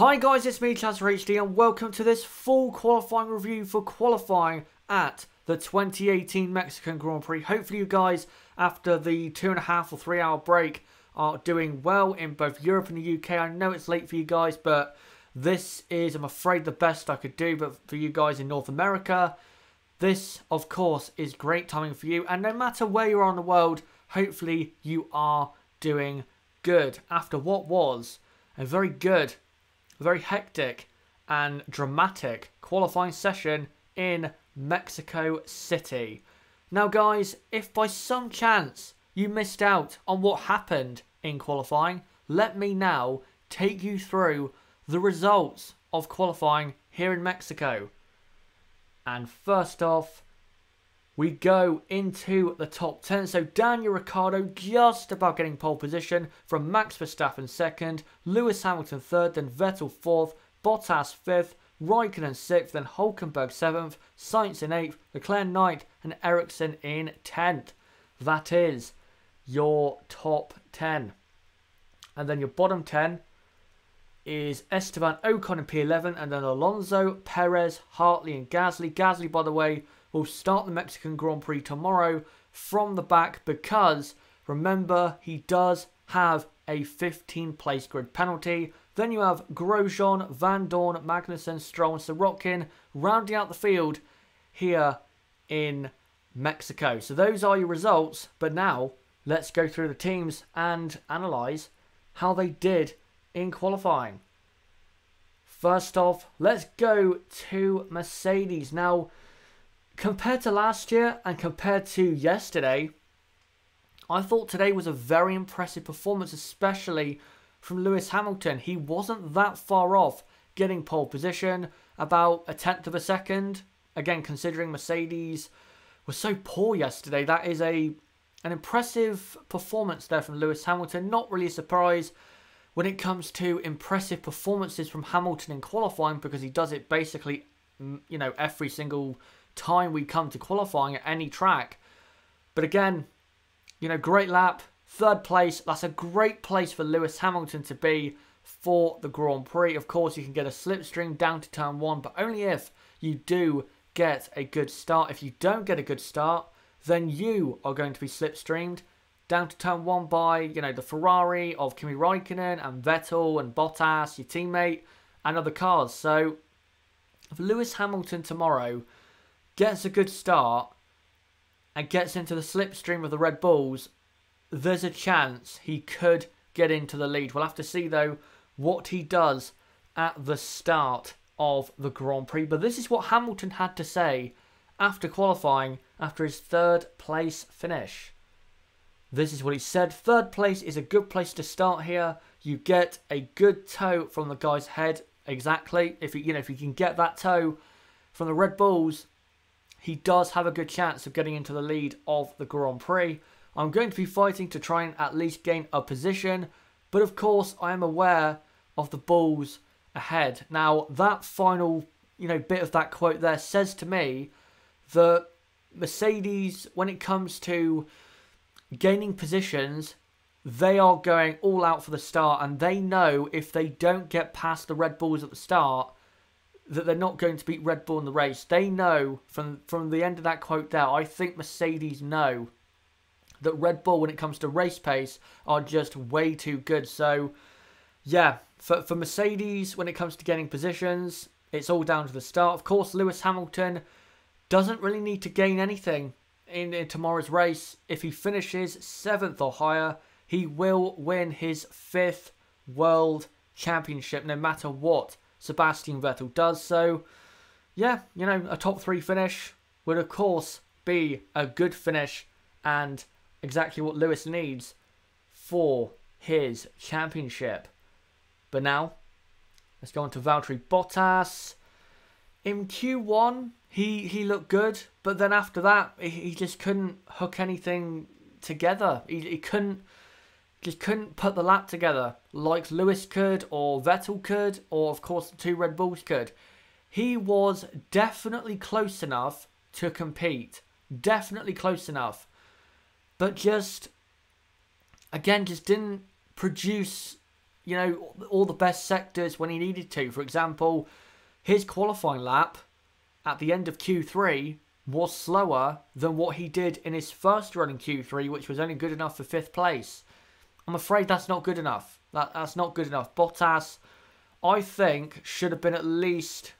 Hi guys, it's me, HD, and welcome to this full qualifying review for qualifying at the 2018 Mexican Grand Prix. Hopefully you guys, after the 2.5 or 3 hour break, are doing well in both Europe and the UK. I know it's late for you guys, but this is, I'm afraid, the best I could do. But for you guys in North America, this, of course, is great timing for you. And no matter where you are in the world, hopefully you are doing good after what was a very good, very hectic and dramatic qualifying session in Mexico City. Now guys, if by some chance you missed out on what happened in qualifying, let me now take you through the results of qualifying here in Mexico. And first off, we go into the top 10. So Daniel Ricciardo just about getting pole position from Max Verstappen second, Lewis Hamilton third, then Vettel fourth, Bottas fifth, Raikkonen sixth, then Hülkenberg seventh, Sainz in eighth, Leclerc ninth, and Ericsson in 10th. That is your top 10. And then your bottom 10 is Esteban Ocon in P11, and then Alonso, Perez, Hartley, and Gasly. Gasly, by the way, will start the Mexican Grand Prix tomorrow from the back because, remember, he does have a 15-place grid penalty. Then you have Grosjean, Van Dorn, Magnussen, Stroll, and Sorokin rounding out the field here in Mexico. So those are your results, but now let's go through the teams and analyse how they did in qualifying. First off, let's go to Mercedes. Now, compared to last year and compared to yesterday, I thought today was a very impressive performance, especially from Lewis Hamilton. He wasn't that far off getting pole position, about 1/10 of a second. Again, considering Mercedes was so poor yesterday, that is an impressive performance there from Lewis Hamilton. Not really a surprise when it comes to impressive performances from Hamilton in qualifying, because he does it basically, you know, every single time we come to qualifying at any track. But again, you know, great lap, third place. That's a great place for Lewis Hamilton to be for the Grand Prix. Of course, you can get a slipstream down to turn 1, but only if you do get a good start. If you don't get a good start, then you are going to be slipstreamed down to turn 1 by, you know, the Ferrari of Kimi Raikkonen and Vettel and Bottas, your teammate, and other cars. So if Lewis Hamilton tomorrow gets a good start and gets into the slipstream of the Red Bulls, there's a chance he could get into the lead. We'll have to see, though, what he does at the start of the Grand Prix. But this is what Hamilton had to say after qualifying, after his third place finish. This is what he said. Third place is a good place to start here. You get a good toe from the guy's head. Exactly. If you can get that toe from the Red Bulls, he does have a good chance of getting into the lead of the Grand Prix. I'm going to be fighting to try and at least gain a position, but of course I am aware of the Bulls ahead. Now that final, bit of that quote there says to me that Mercedes, when it comes to gaining positions, they are going all out for the start, and they know if they don't get past the Red Bulls at the start, that they're not going to beat Red Bull in the race. They know from the end of that quote there, I think Mercedes know that Red Bull, when it comes to race pace, are just way too good. So, yeah, for Mercedes, when it comes to getting positions, it's all down to the start. Of course, Lewis Hamilton doesn't really need to gain anything in tomorrow's race. If he finishes 7th or higher, he will win his 5th World Championship, no matter what Sebastian Vettel does. So, yeah, a top 3 finish would, of course, be a good finish and exactly what Lewis needs for his championship. But now, let's go on to Valtteri Bottas. In Q1, he looked good, but then after that, he just couldn't hook anything together. He couldn't put the lap together like Lewis could, or Vettel could, or of course the 2 Red Bulls could. He was definitely close enough to compete. Definitely close enough. But just didn't produce you know, all the best sectors when he needed to. For example, his qualifying lap at the end of Q3 was slower than what he did in his first run in Q3, which was only good enough for 5th place. I'm afraid that's not good enough. That's not good enough. Bottas, I think, should have been at least,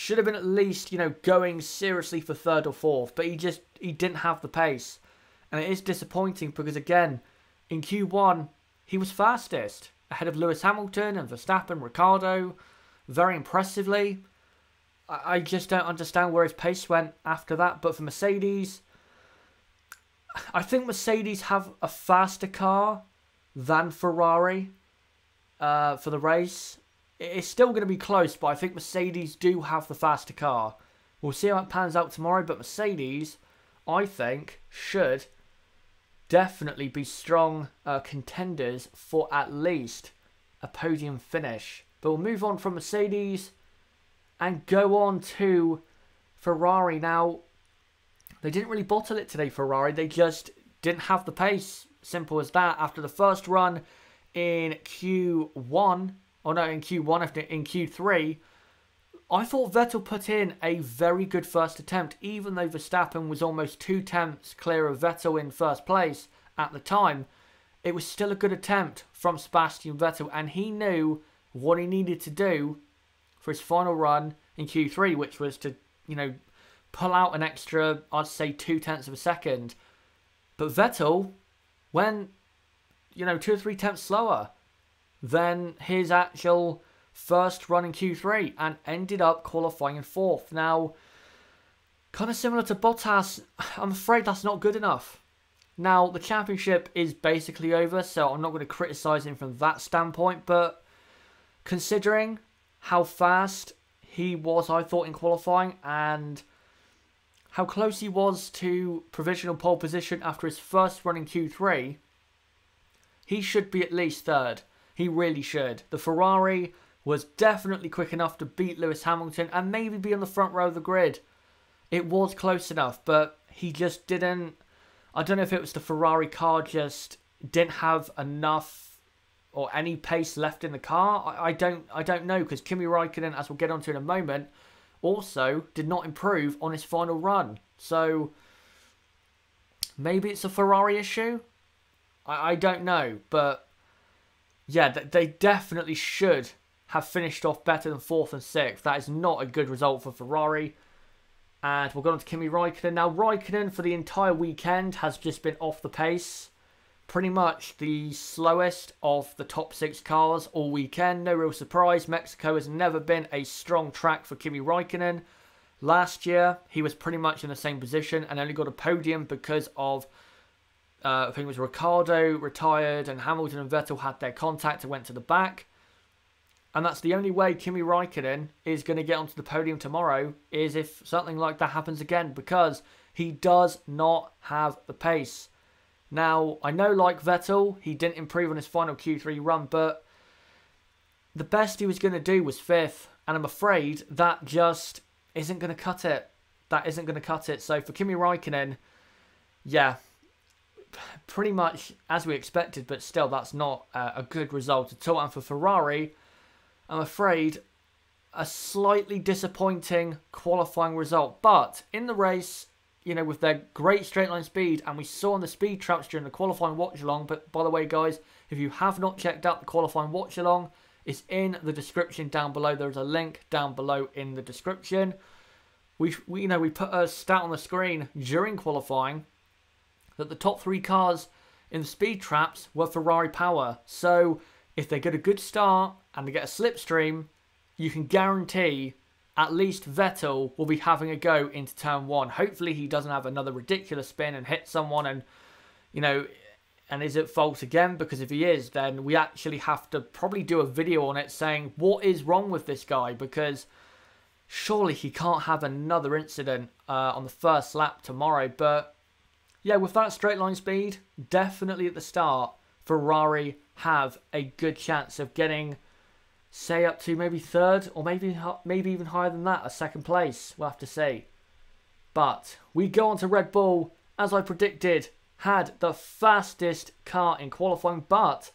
you know, going seriously for 3rd or 4th, but he didn't have the pace. And it is disappointing because, again, in Q1, he was fastest, ahead of Lewis Hamilton and Verstappen, Ricciardo, very impressively. I just don't understand where his pace went after that. But for Mercedes, I think Mercedes have a faster car than Ferrari for the race. It's still going to be close, but I think Mercedes do have the faster car. We'll see how it pans out tomorrow, but Mercedes, I think, should definitely be strong contenders for at least a podium finish. But we'll move on from Mercedes and go on to Ferrari. Now, they didn't really bottle it today, Ferrari. They just didn't have the pace. Simple as that. After the first run in Q1, or no, in Q3, I thought Vettel put in a very good first attempt, even though Verstappen was almost 2 tenths clear of Vettel in first place at the time. It was still a good attempt from Sebastian Vettel, and he knew what he needed to do for his final run in Q3, which was to, you know, pull out an extra, I'd say, 2 tenths of a second. But Vettel went, you know, 2 or 3 tenths slower than his actual first run in Q3 and ended up qualifying in 4th. Now, kind of similar to Bottas, I'm afraid that's not good enough. Now, the championship is basically over, so I'm not going to criticise him from that standpoint, but considering how fast he was, I thought, in qualifying, and how close he was to provisional pole position after his first run in Q3, he should be at least 3rd. He really should. The Ferrari was definitely quick enough to beat Lewis Hamilton and maybe be on the front row of the grid. It was close enough, but he just didn't. I don't know if it was the Ferrari car just didn't have enough or any pace left in the car. I don't know, because Kimi Raikkonen, as we'll get onto in a moment, also did not improve on his final run. So maybe it's a Ferrari issue. I don't know, but yeah, they definitely should have finished off better than 4th and 6th. That is not a good result for Ferrari. And we'll go on to Kimi Raikkonen. Now, Raikkonen for the entire weekend has just been off the pace. Pretty much the slowest of the top 6 cars all weekend. No real surprise. Mexico has never been a strong track for Kimi Raikkonen. Last year, he was pretty much in the same position and only got a podium because of, I think it was Ricciardo retired and Hamilton and Vettel had their contact and went to the back. And that's the only way Kimi Raikkonen is going to get onto the podium tomorrow, is if something like that happens again, because he does not have the pace. Now, I know, like Vettel, he didn't improve on his final Q3 run, but the best he was going to do was 5th, and I'm afraid that just isn't going to cut it. That isn't going to cut it. So for Kimi Raikkonen, yeah, pretty much as we expected, but still that's not a good result at all. And for Ferrari, I'm afraid a slightly disappointing qualifying result. But in the race, you know, with their great straight line speed, and we saw on the speed traps during the qualifying watch along. But by the way, guys, if you have not checked out the qualifying watch along, it's in the description down below. There's a link down below in the description. We put a stat on the screen during qualifying that the top 3 cars in the speed traps were Ferrari power. So if they get a good start and they get a slipstream, you can guarantee at least Vettel will be having a go into turn 1. Hopefully he doesn't have another ridiculous spin and hit someone and, you know, and is at fault again, because if he is, then we actually have to probably do a video on it saying what is wrong with this guy, because surely he can't have another incident on the first lap tomorrow. But yeah, with that straight line speed, definitely at the start, Ferrari have a good chance of getting, say, up to maybe 3rd, or maybe even higher than that, a 2nd place. We'll have to see. But we go on to Red Bull, as I predicted, had the fastest car in qualifying, but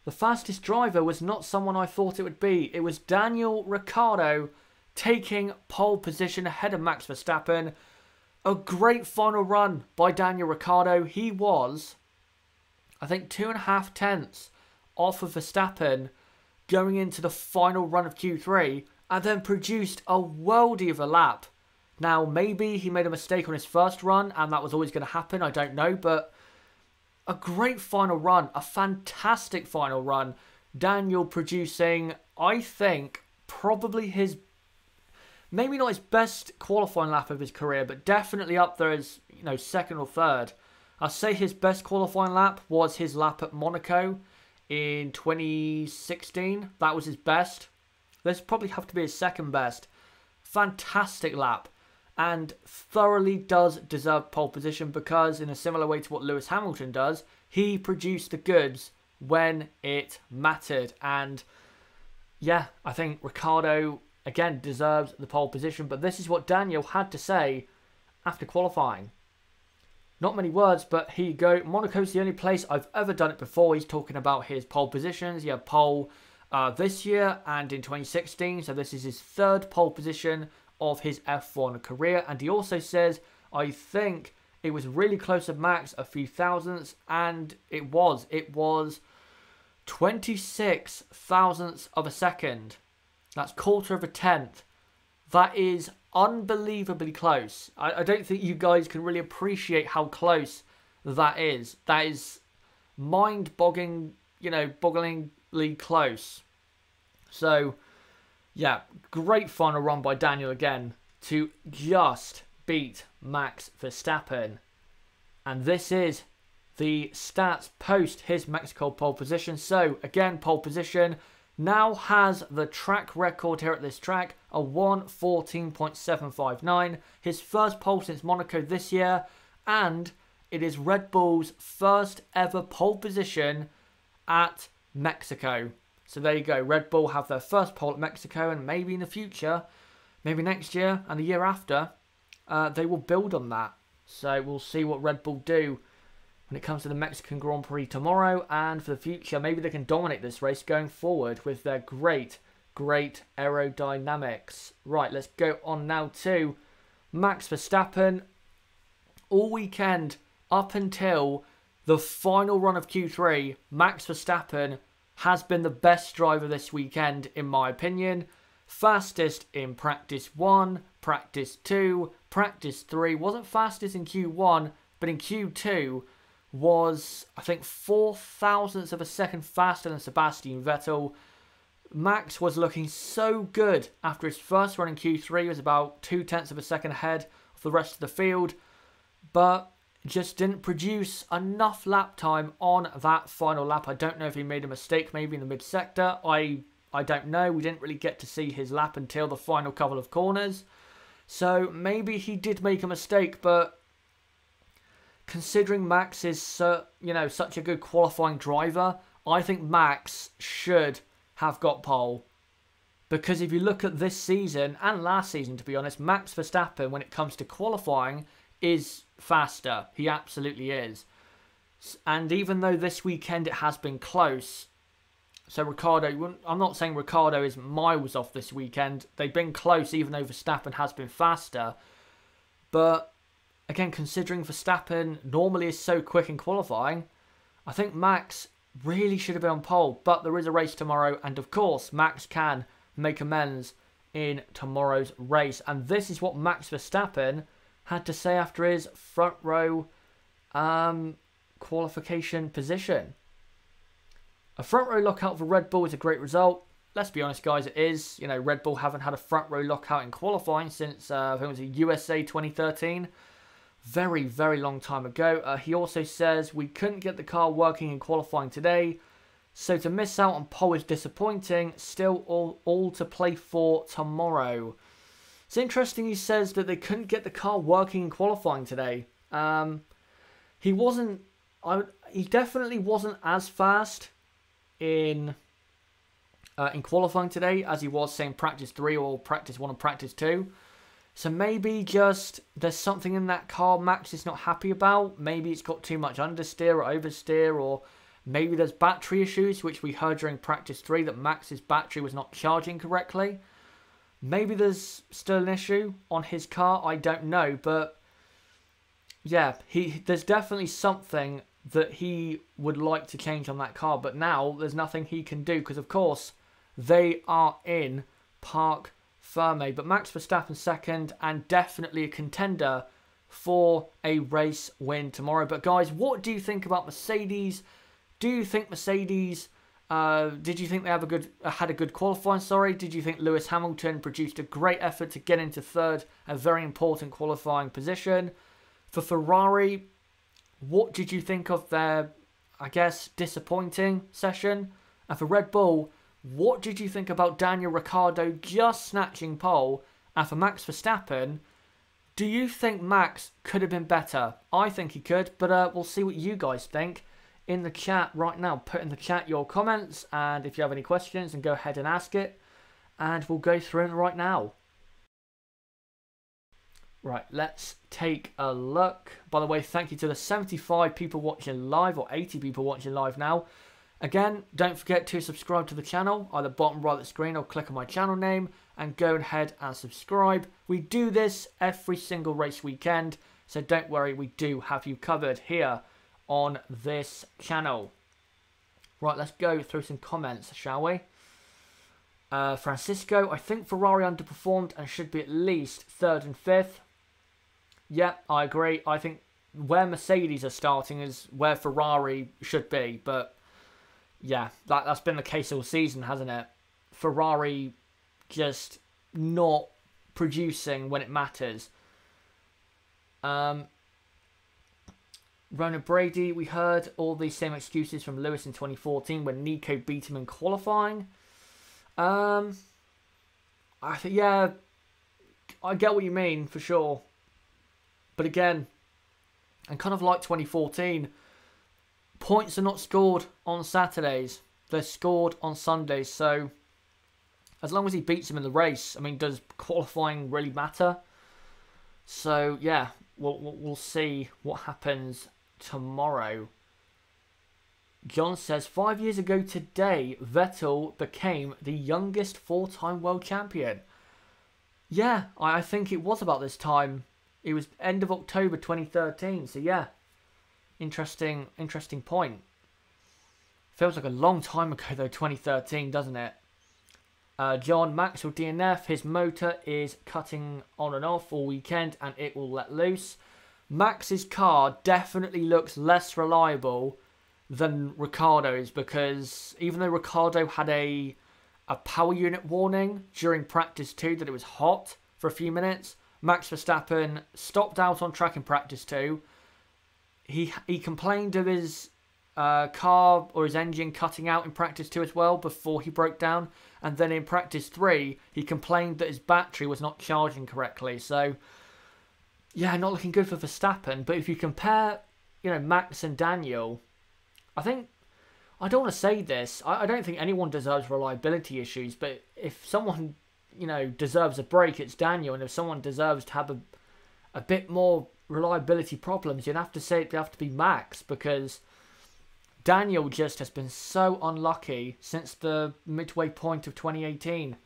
the fastest driver was not someone I thought it would be. It was Daniel Ricciardo taking pole position ahead of Max Verstappen. A great final run by Daniel Ricciardo. He was, I think, 2.5 tenths off of Verstappen going into the final run of Q3 and then produced a worldie of a lap. Now, maybe he made a mistake on his first run and that was always going to happen. I don't know, but a great final run. A fantastic final run. Daniel producing, I think, probably his, maybe not his best qualifying lap of his career, but definitely up there as, you know, second or third. I'll say his best qualifying lap was his lap at Monaco in 2016. That was his best. This probably have to be his second best. Fantastic lap. And thoroughly does deserve pole position because, in a similar way to what Lewis Hamilton does, he produced the goods when it mattered. And yeah, I think Ricciardo, again, deserves the pole position. But this is what Daniel had to say after qualifying. Not many words, but here you go. Monaco's the only place I've ever done it before. He's talking about his pole positions. He had pole this year and in 2016. So this is his third pole position of his F1 career. And he also says, I think it was really close to Max, a few thousandths. And it was 26 thousandths of a second. That's quarter of a tenth. That is unbelievably close. I don't think you guys can really appreciate how close that is. That is mind-boggling, you know, bogglingly close. So, yeah, great final run by Daniel again to just beat Max Verstappen. And this is the stats post his Mexico pole position. So, again, pole position. Now has the track record here at this track, a 1:14.759. His first pole since Monaco this year, and it is Red Bull's first ever pole position at Mexico. So there you go, Red Bull have their first pole at Mexico, and maybe in the future, maybe next year and the year after, they will build on that. So we'll see what Red Bull do when it comes to the Mexican Grand Prix tomorrow, and for the future, maybe they can dominate this race going forward with their great aerodynamics. Right, let's go on now to Max Verstappen. All weekend, up until the final run of Q3, Max Verstappen has been the best driver this weekend, in my opinion. Fastest in practice 1, practice 2, practice 3. Wasn't fastest in Q1, but in Q2 was, I think, 4 thousandths of a second faster than Sebastian Vettel. Max was looking so good after his first run in Q3. He was about 2 tenths of a second ahead of the rest of the field, but just didn't produce enough lap time on that final lap. I don't know if he made a mistake maybe in the mid-sector. I don't know. We didn't really get to see his lap until the final couple of corners. So maybe he did make a mistake, but considering Max is, you know, such a good qualifying driver, I think Max should have got pole. Because if you look at this season, and last season to be honest, Max Verstappen, when it comes to qualifying, is faster. He absolutely is. And even though this weekend it has been close, so Ricciardo, I'm not saying Ricciardo is miles off this weekend. They've been close even though Verstappen has been faster. But again, considering Verstappen normally is so quick in qualifying, I think Max really should have been on pole. But there is a race tomorrow, and of course, Max can make amends in tomorrow's race. And this is what Max Verstappen had to say after his front row qualification position. A front row lockout for Red Bull is a great result. Let's be honest, guys, it is. You know, Red Bull haven't had a front row lockout in qualifying since, I think it was USA 2013. Very, very long time ago. He also says, we couldn't get the car working in qualifying today, so to miss out on pole is disappointing. Still all to play for tomorrow. It's interesting he says that they couldn't get the car working in qualifying today. He definitely wasn't as fast in qualifying today as he was, say, in practice 3 or practice 1 and practice 2. So maybe just there's something in that car Max is not happy about. Maybe it's got too much understeer or oversteer, or Maybe there's battery issues, which we heard during practice 3 that Max's battery was not charging correctly. Maybe there's still an issue on his car. I don't know. But yeah, there's definitely something that he would like to change on that car. But now there's nothing he can do because, of course, they are in Parc Ferme. But Max Verstappen second and definitely a contender for a race win tomorrow. But guys, what do you think about Mercedes? Do you think Mercedes, did you think they had a good qualifying? Sorry, did you think Lewis Hamilton produced a great effort to get into third, a very important qualifying position? For Ferrari, what did you think of their, I guess, disappointing session? And for Red Bull, what did you think about Daniel Ricciardo just snatching pole? And for Max Verstappen, do you think Max could have been better? I think he could, but we'll see what you guys think in the chat right now. Put in the chat your comments, and if you have any questions, then go ahead and ask it, and we'll go through them right now. Right, let's take a look. By the way, thank you to the 75 people watching live, or 80 people watching live now. Again, don't forget to subscribe to the channel, either bottom right of the screen or click on my channel name, and go ahead and subscribe. We do this every single race weekend, so don't worry, we do have you covered here on this channel. Right, let's go through some comments, shall we? Francisco, I think Ferrari underperformed and should be at least 3rd and 5th. Yeah, I agree. I think where Mercedes are starting is where Ferrari should be. But yeah, that's been the case all season, hasn't it? Ferrari just not producing when it matters. Ronan Brady, we heard all these same excuses from Lewis in 2014 when Nico beat him in qualifying. I think, yeah, I get what you mean, for sure. But again, and kind of like 2014, points are not scored on Saturdays. They're scored on Sundays. So as long as he beats him in the race, I mean, does qualifying really matter? So yeah, we'll see what happens tomorrow. John says, 5 years ago today, Vettel became the youngest four-time world champion. Yeah, I think it was about this time. It was end of October 2013. So yeah, interesting point. Feels like a long time ago though, 2013, doesn't it? John, Max will DNF. His motor is cutting on and off all weekend and it will let loose. Max's car definitely looks less reliable than Ricciardo's, because even though Ricciardo had a power unit warning during practice 2 that it was hot for a few minutes, Max Verstappen stopped out on track in practice 2. He complained of his car or his engine cutting out in practice 2 as well before he broke down. And then in practice 3, he complained that his battery was not charging correctly. So, yeah, not looking good for Verstappen. But if you compare, you know, Max and Daniel, I think, I don't want to say this, I don't think anyone deserves reliability issues. But if someone, you know, deserves a break, it's Daniel. And if someone deserves to have a bit more reliability problems, you'd have to say it'd have to be Max, because Daniel just has been so unlucky since the midway point of 2018.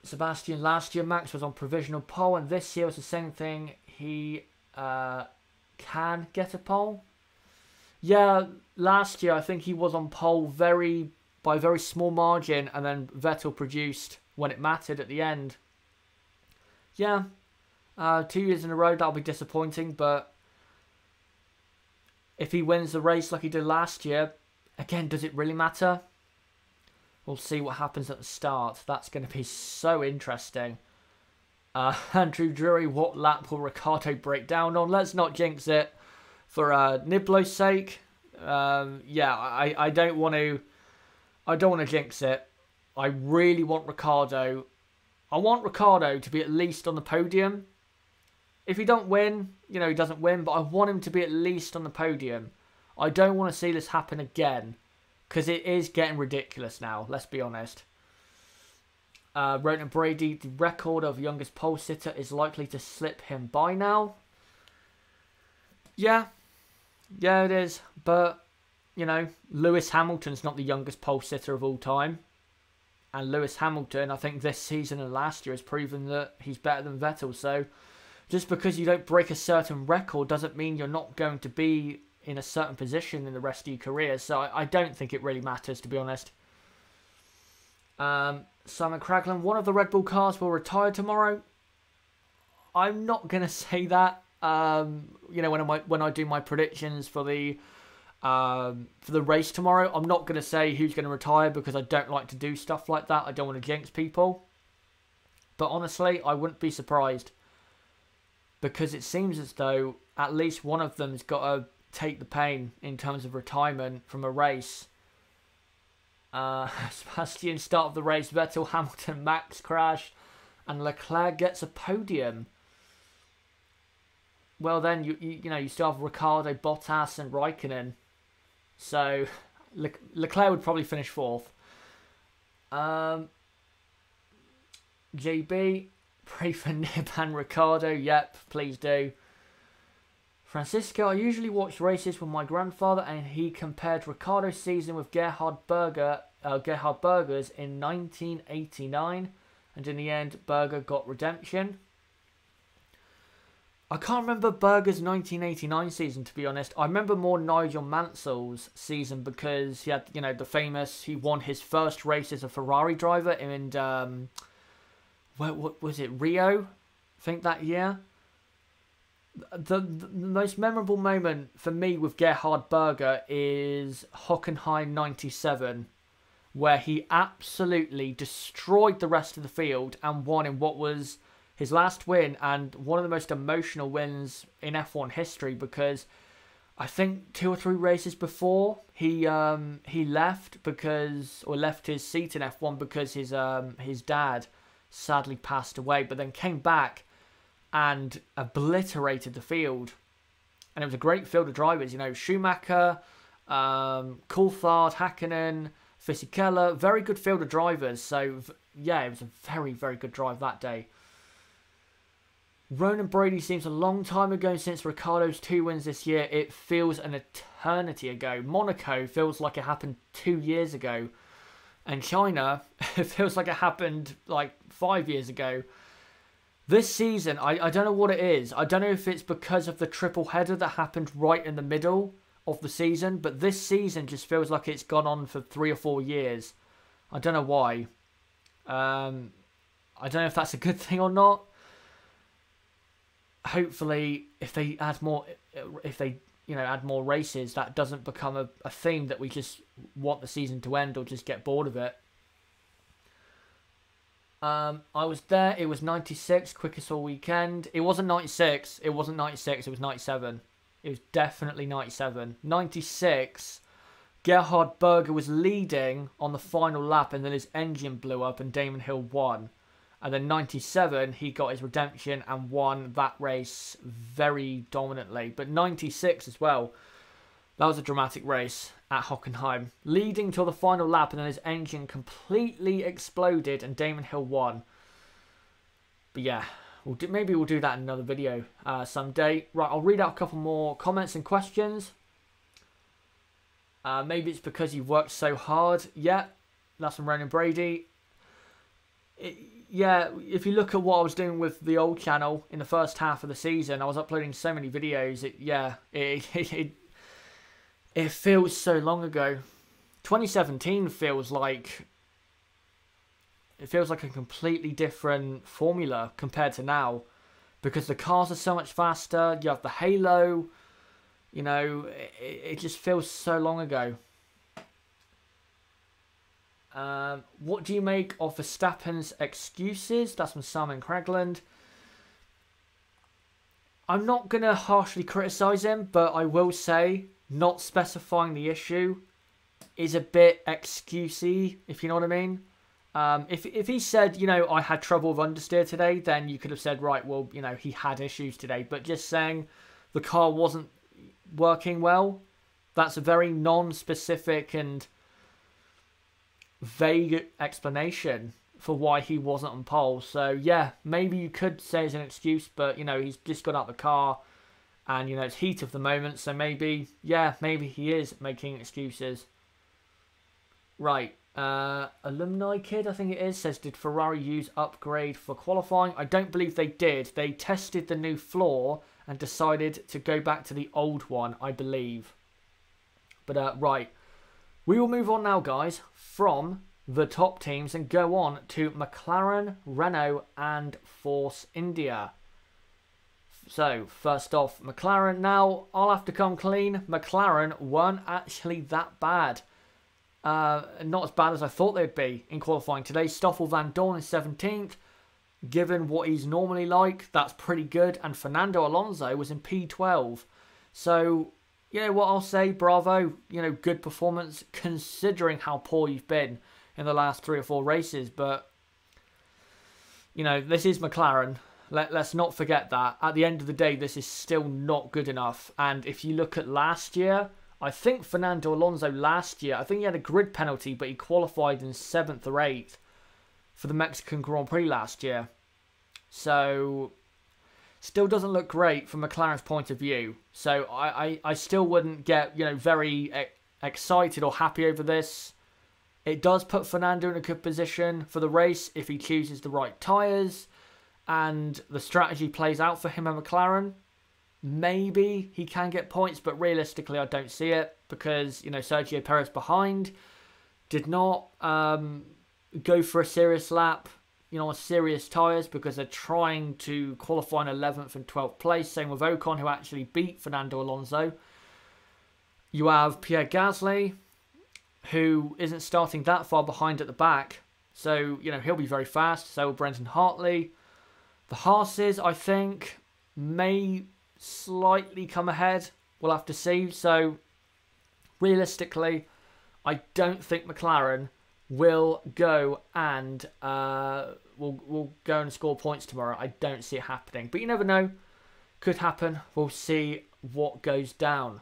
Sebastian, last year Max was on provisional pole, and this year was the same thing. He can get a pole. Yeah, last year I think he was on pole by a very small margin, and then Vettel produced when it mattered at the end. Yeah, 2 years in a row, that'll be disappointing, but if he wins the race like he did last year, again, does it really matter? We'll see what happens at the start. That's going to be so interesting. Andrew Drury, what lap will Ricciardo break down on? Let's not jinx it for Niblo's sake. Yeah, I don't want to jinx it. I really want Ricciardo. I want Ricciardo to be at least on the podium. If he don't win, you know, he doesn't win, but I want him to be at least on the podium. I don't want to see this happen again, because it is getting ridiculous now, let's be honest. Ronan Brady, the record of youngest pole sitter is likely to slip him by now. Yeah, Yeah, it is. But, you know, Lewis Hamilton's not the youngest pole sitter of all time. And Lewis Hamilton, I think this season and last year has proven that he's better than Vettel. So just because you don't break a certain record doesn't mean you're not going to be in a certain position in the rest of your career. So I don't think it really matters, to be honest. Simon Craglan, one of the Red Bull cars will retire tomorrow. I'm not going to say that. You know, when I do my predictions for the race tomorrow, I'm not going to say who's going to retire because I don't like to do stuff like that. I don't want to jinx people. But honestly, I wouldn't be surprised. Because it seems as though at least one of them's got to take the pain in terms of retirement from a race. Sebastian, start of the race, Vettel, Hamilton, Max crash, and Leclerc gets a podium. Well then, you know, you still have Ricciardo, Bottas and Raikkonen. So, Leclerc would probably finish 4th. JB, pray for Nib and Ricciardo. Yep, please do. Francisco, I usually watch races with my grandfather and he compared Ricciardo's season with Gerhard Berger's in 1989. And in the end, Berger got redemption. I can't remember Berger's 1989 season, to be honest. I remember more Nigel Mansell's season because he had, you know, he won his first race as a Ferrari driver in, what was it, Rio? I think that year. The most memorable moment for me with Gerhard Berger is Hockenheim 97, where he absolutely destroyed the rest of the field and won in what was his last win and one of the most emotional wins in F1 history, because I think 2 or 3 races before he left his seat in F1 because his dad sadly passed away, but then came back and obliterated the field. And it was a great field of drivers, you know, Schumacher, Coulthard, Hakkinen, Fisichella, very good field of drivers. So, yeah, it was a very, very good drive that day. Ronan Brady seems a long time ago since Ricciardo's 2 wins this year. It feels an eternity ago. Monaco feels like it happened 2 years ago. And China, it feels like it happened like 5 years ago. This season, I don't know what it is. I don't know if it's because of the triple header that happened right in the middle of the season, but this season just feels like it's gone on for 3 or 4 years. I don't know why. I don't know if that's a good thing or not. Hopefully, if they add more races, that doesn't become a theme that we just want the season to end or just get bored of it. I was there. It was 96, quickest all weekend. It wasn't 96. It wasn't 96. It was 97. It was definitely 97. 96, Gerhard Berger was leading on the final lap and then his engine blew up and Damon Hill won. And then 97, he got his redemption and won that race very dominantly. But 96 as well, that was a dramatic race at Hockenheim. Leading till the final lap and then his engine completely exploded and Damon Hill won. But yeah, maybe we'll do that in another video someday. Right, I'll read out a couple more comments and questions. Maybe it's because you've worked so hard. Yeah, that's from Ronan Brady. Yeah, if you look at what I was doing with the old channel in the first half of the season, I was uploading so many videos. It feels so long ago. 2017 feels like a completely different formula compared to now, because the cars are so much faster. You have the halo. You know, it just feels so long ago. What do you make of Verstappen's excuses? That's from Simon Cragland. I'm not going to harshly criticise him, but I will say not specifying the issue is a bit excusey, if you know what I mean. If he said, you know, I had trouble with understeer today, then you could have said, right, well, you know, he had issues today. But just saying the car wasn't working well, that's a very non-specific and vague explanation for why he wasn't on pole. So yeah, maybe you could say it's an excuse, but you know, he's just got out the car And, you know, it's heat of the moment, so maybe, yeah, maybe he is making excuses. Right, Alumni Kid, I think it is, says, did Ferrari use upgrade for qualifying? I don't believe they did. They tested the new floor and decided to go back to the old one, I believe. But, right, we will move on now, guys, from the top teams and go on to McLaren, Renault and Force India. So, first off, McLaren. Now, I'll have to come clean. McLaren weren't actually that bad. Not as bad as I thought they'd be in qualifying today. Stoffel Van Dorn is 17th. Given what he's normally like, that's pretty good. And Fernando Alonso was in P12. So, you know what I'll say? Bravo. You know, good performance considering how poor you've been in the last 3 or 4 races. But, you know, this is McLaren. Let's not forget that. At the end of the day, this is still not good enough. And if you look at last year, I think Fernando Alonso last year, I think he had a grid penalty, but he qualified in 7th or 8th for the Mexican Grand Prix last year. So, still doesn't look great from McLaren's point of view. So, I still wouldn't get, you know, very excited or happy over this. It does put Fernando in a good position for the race if he chooses the right tyres and the strategy plays out for him at McLaren. Maybe he can get points, but realistically I don't see it because, you know, Sergio Perez behind did not go for a serious lap, you know, on serious tyres because they're trying to qualify in 11th and 12th place. Same with Ocon, who actually beat Fernando Alonso. You have Pierre Gasly, who isn't starting that far behind at the back. So, you know, he'll be very fast. So will Brendan Hartley. The Haas's, I think, may slightly come ahead. We'll have to see. So, realistically, I don't think McLaren will go and will go and score points tomorrow. I don't see it happening. But you never know. Could happen. We'll see what goes down.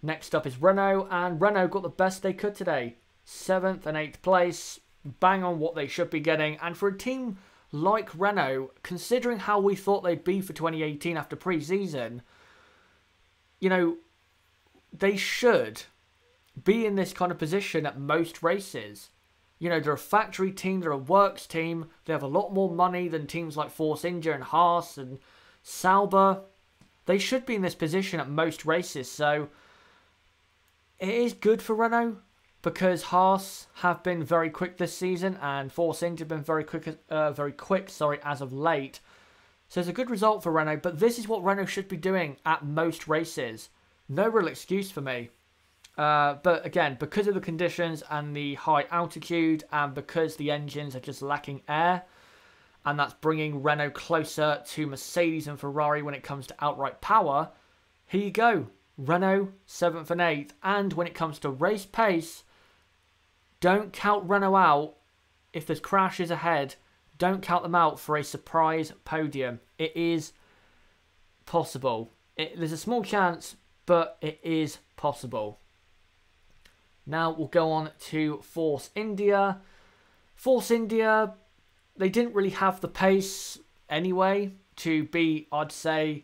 Next up is Renault. And Renault got the best they could today. 7th and 8th place. Bang on what they should be getting. And for a team like Renault, considering how we thought they'd be for 2018 after pre-season, you know, they should be in this kind of position at most races. You know, they're a factory team, they're a works team, they have a lot more money than teams like Force India and Haas and Sauber. They should be in this position at most races, so it is good for Renault. Because Haas have been very quick this season and Force India have been very quick, as of late. So it's a good result for Renault, but this is what Renault should be doing at most races. No real excuse for me. But again, because of the conditions and the high altitude and because the engines are just lacking air, and that's bringing Renault closer to Mercedes and Ferrari when it comes to outright power, here you go. Renault 7th and 8th. And when it comes to race pace, don't count Renault out. If there's crashes ahead, don't count them out for a surprise podium. It is possible. There's a small chance, but it is possible. Now we'll go on to Force India. Force India, they didn't really have the pace anyway to be, I'd say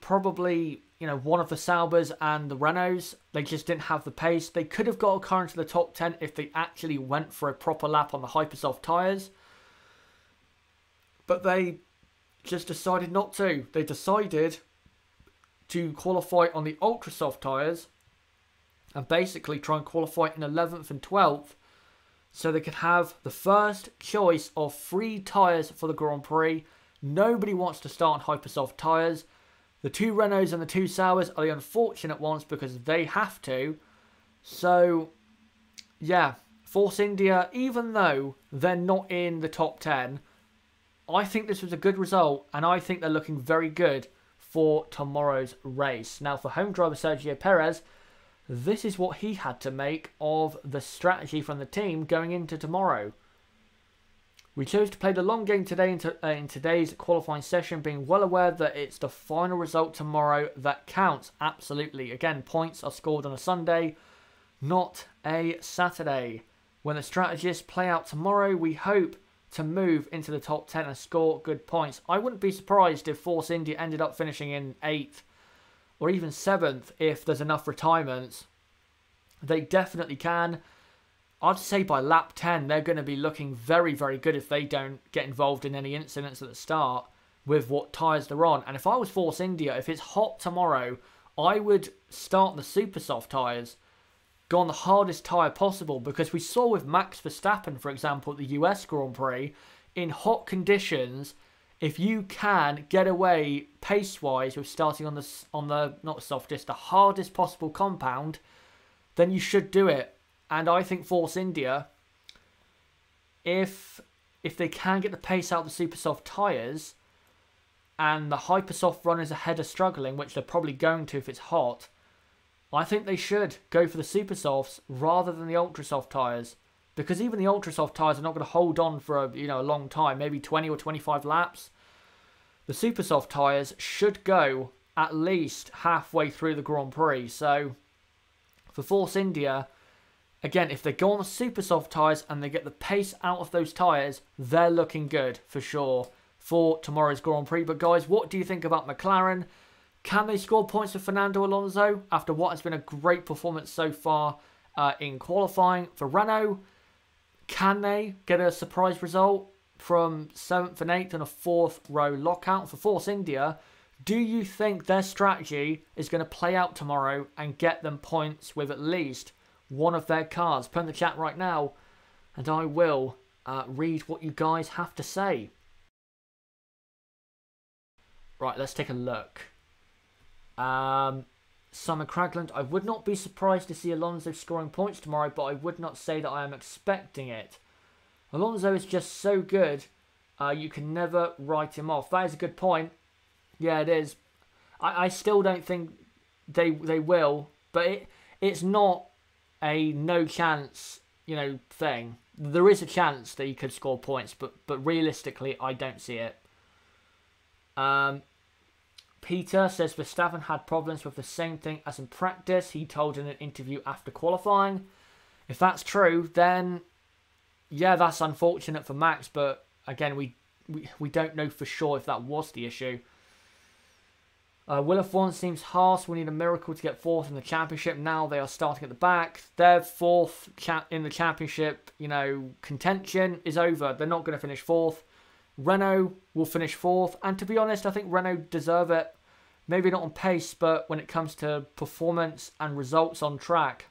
probably, you know, one of the Saubers and the Renaults. They just didn't have the pace. They could have got a car into the top 10 if they actually went for a proper lap on the Hypersoft tyres. But they just decided not to. They decided to qualify on the Ultrasoft tyres and basically try and qualify in 11th and 12th so they could have the first choice of 3 tyres for the Grand Prix. Nobody wants to start on Hypersoft tyres. The 2 Renaults and the 2 Saubers are the unfortunate ones because they have to. So, yeah, Force India, even though they're not in the top 10, I think this was a good result and I think they're looking very good for tomorrow's race. Now, for home driver Sergio Perez, this is what he had to make of the strategy from the team going into tomorrow. We chose to play the long game today in today's qualifying session, being well aware that it's the final result tomorrow that counts. Absolutely. Again, points are scored on a Sunday, not a Saturday. When the strategists play out tomorrow, we hope to move into the top 10 and score good points. I wouldn't be surprised if Force India ended up finishing in 8th or even 7th if there's enough retirements. They definitely can. I'd say by lap 10, they're going to be looking very, very good if they don't get involved in any incidents at the start with what tyres they're on. And if I was Force India, if it's hot tomorrow, I would start the super soft tyres, go on the hardest tyre possible, because we saw with Max Verstappen, for example, at the US Grand Prix, in hot conditions, if you can get away pace-wise with starting on the not softest, the hardest possible compound, then you should do it. And I think Force India, if they can get the pace out of the super soft tyres, and the hyper soft runners ahead are struggling, which they're probably going to if it's hot, I think they should go for the super softs rather than the ultra soft tyres, because even the ultra soft tyres are not going to hold on for a long time, maybe 20 or 25 laps. The super soft tyres should go at least halfway through the Grand Prix. So for Force India, again, if they go on the super soft tyres and they get the pace out of those tyres, they're looking good for sure for tomorrow's Grand Prix. But guys, what do you think about McLaren? Can they score points with Fernando Alonso after what has been a great performance so far in qualifying? For Renault, can they get a surprise result from 7th and 8th and a 4th row lockout? For Force India, do you think their strategy is going to play out tomorrow and get them points with at least one of their cars? Put in the chat right now and I will read what you guys have to say. Right, let's take a look. Simon Cragland, I would not be surprised to see Alonso scoring points tomorrow, but I would not say that I am expecting it. Alonso is just so good, you can never write him off. That is a good point. Yeah, it is. I still don't think they will, but it's not a no chance, thing. There is a chance that he could score points, but realistically, I don't see it. Peter says Verstappen had problems with the same thing as in practice, he told in an interview after qualifying. If that's true, then yeah, that's unfortunate for Max, but again, we don't know for sure if that was the issue. Will F1 seems harsh. We need a miracle to get 4th in the championship. Now they are starting at the back. Their 4th in the championship, contention is over. They're not going to finish 4th. Renault will finish 4th, and to be honest, I think Renault deserve it. Maybe not on pace, but when it comes to performance and results on track,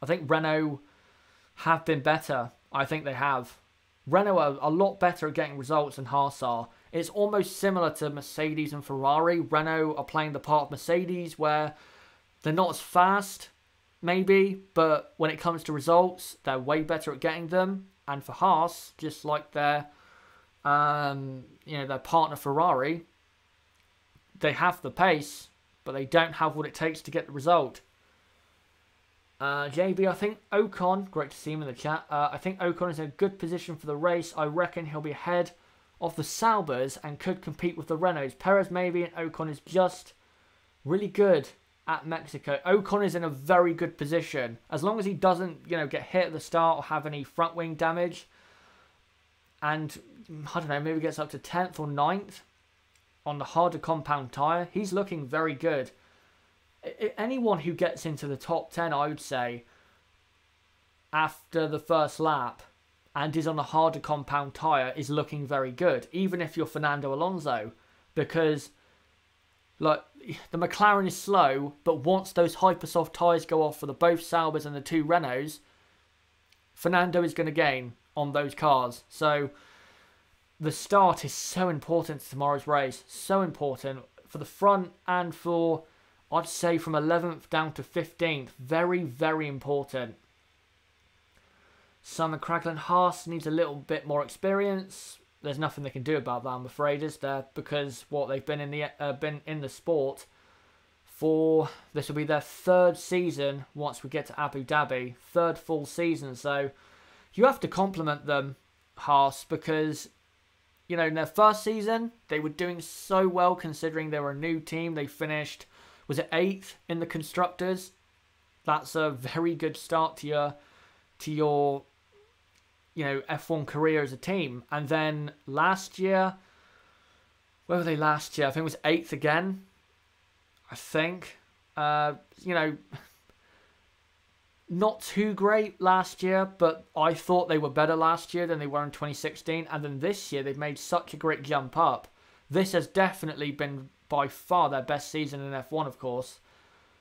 I think Renault have been better. I think they have. Renault are a lot better at getting results than Haas are. It's almost similar to Mercedes and Ferrari. Renault are playing the part of Mercedes where they're not as fast, maybe, but when it comes to results, they're way better at getting them. And for Haas, just like their partner Ferrari, they have the pace, but they don't have what it takes to get the result. JB, I think Ocon, great to see him in the chat. I think Ocon is in a good position for the race. I reckon he'll be ahead of the Saubers and could compete with the Renaults. Perez maybe, and Ocon is just really good at Mexico. Ocon is in a very good position. As long as he doesn't, get hit at the start or have any front wing damage, and I don't know, maybe gets up to 10th or 9th on the harder compound tyre, he's looking very good. Anyone who gets into the top 10, I would say, after the first lap and is on the harder compound tyre is looking very good, even if you're Fernando Alonso, because the McLaren is slow, but once those hypersoft tyres go off for both Saubers and the 2 Renaults, Fernando is going to gain on those cars. So the start is so important to tomorrow's race. So important for the front and for, I'd say, from 11th down to 15th. Very, very important. Simon Cragland, Haas needs a little bit more experience. There's nothing they can do about that, I'm afraid, is there? Because they've been in the sport for, this will be their 3rd season once we get to Abu Dhabi, 3rd full season. So you have to compliment them, Haas, because in their first season they were doing so well considering they were a new team. They finished, was it 8th in the constructors? That's a very good start to your F1 career as a team. And then last year, where were they last year? I think it was 8th again. I think. Not too great last year, but I thought they were better last year than they were in 2016. And then this year, they've made such a great jump up. This has definitely been by far their best season in F1, of course.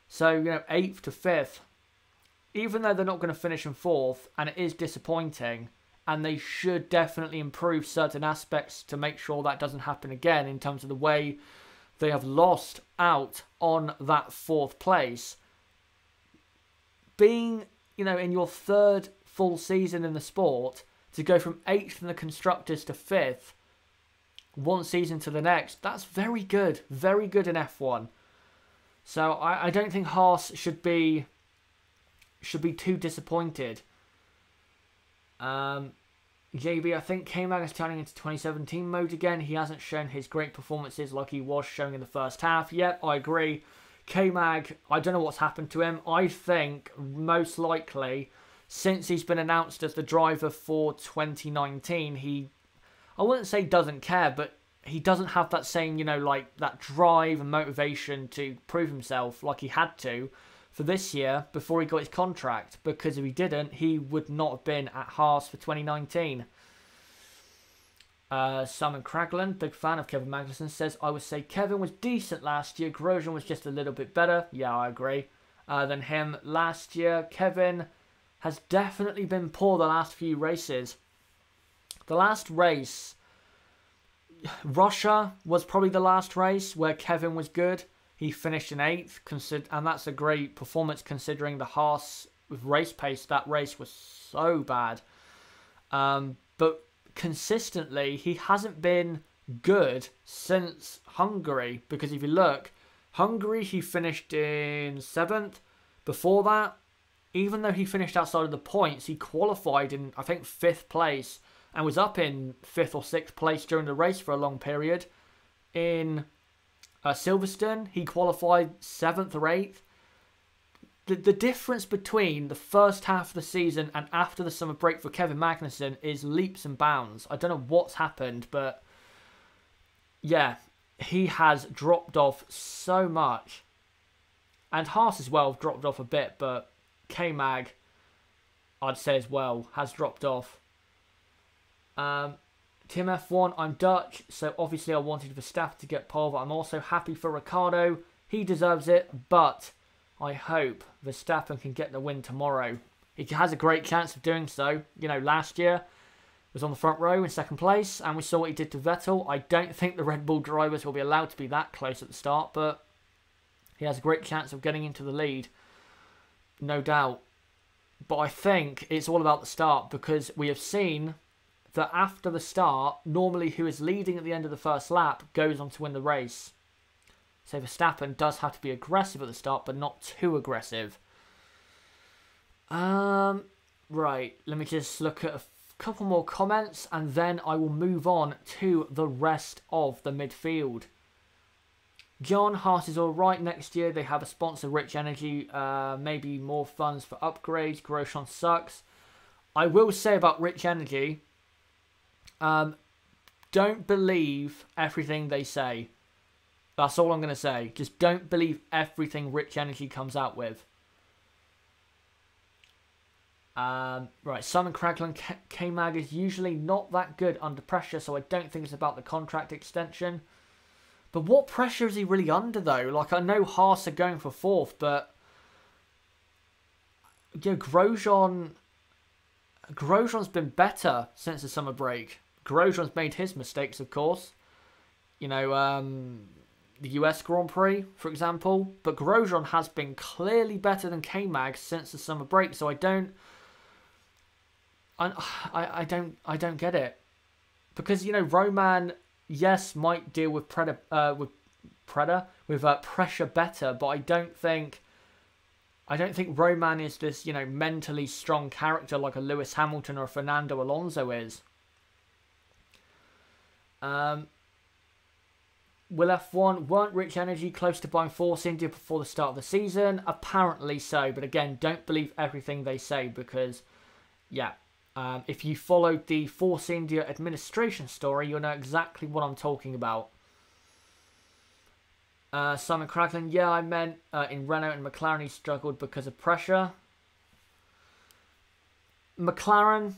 So, 8th to 5th. Even though they're not going to finish in 4th, and it is disappointing, and they should definitely improve certain aspects to make sure that doesn't happen again in terms of the way they have lost out on that 4th place. Being, in your 3rd full season in the sport, to go from 8th in the Constructors to 5th, one season to the next, that's very good. Very good in F1. So I don't think Haas should be too disappointed. JB, I think K-Mag is turning into 2017 mode again. He hasn't shown his great performances like he was showing in the first half. Yep, I agree. K-Mag, I don't know what's happened to him. I think most likely, since he's been announced as the driver for 2019, I wouldn't say doesn't care, but he doesn't have that same, that drive and motivation to prove himself like he had to for this year before he got his contract. Because if he didn't, he would not have been at Haas for 2019. Simon Cragland, big fan of Kevin Magnussen, says, I would say Kevin was decent last year. Grosjean was just a little bit better. Yeah, I agree. Than him last year. Kevin has definitely been poor the last few races. The last race, Russia was probably the last race where Kevin was good. He finished in 8th, and that's a great performance considering the Haas with race pace. That race was so bad. But consistently, he hasn't been good since Hungary. Because if you look, Hungary, he finished in 7th. Before that, even though he finished outside of the points, he qualified in, I think, 5th place. And was up in 5th or 6th place during the race for a long period. In Silverstone, he qualified 7th or 8th. The difference between the first half of the season and after the summer break for Kevin Magnussen is leaps and bounds. I don't know what's happened, but yeah, he has dropped off so much. And Haas as well have dropped off a bit, but K-Mag, I'd say as well, has dropped off. Team F1, I'm Dutch, so obviously I wanted Verstappen to get pole, but I'm also happy for Ricciardo. He deserves it, but I hope Verstappen can get the win tomorrow. He has a great chance of doing so. Last year was on the front row in 2nd place, and we saw what he did to Vettel. I don't think the Red Bull drivers will be allowed to be that close at the start, but he has a great chance of getting into the lead, no doubt. But I think it's all about the start, because we have seen that after the start, normally who is leading at the end of the first lap goes on to win the race. So Verstappen does have to be aggressive at the start, but not too aggressive. Right, let me just look at a couple more comments, and then I will move on to the rest of the midfield. John, Haas is alright next year. They have a sponsor, Rich Energy. Maybe more funds for upgrades. Grosjean sucks. I will say about Rich Energy, don't believe everything they say. That's all I'm going to say. Just don't believe everything Rich Energy comes out with. Right, Simon Cragland, K-Mag is usually not that good under pressure, so I don't think it's about the contract extension. But what pressure is he really under, though? Like, I know Haas are going for 4th, but Grosjean's been better since the summer break. Grosjean's made his mistakes, of course. The US Grand Prix, for example. But Grosjean has been clearly better than K-Mag since the summer break. So I don't get it. Because, Roman, yes, might deal with pressure better, but I don't think Roman is this, mentally strong character like a Lewis Hamilton or a Fernando Alonso is. Will F1, weren't Rich Energy close to buying Force India before the start of the season? Apparently so, but again, don't believe everything they say because, yeah, If you followed the Force India administration story, you'll know exactly what I'm talking about. Simon Cragland, yeah, I meant in Renault and McLaren he struggled because of pressure. McLaren,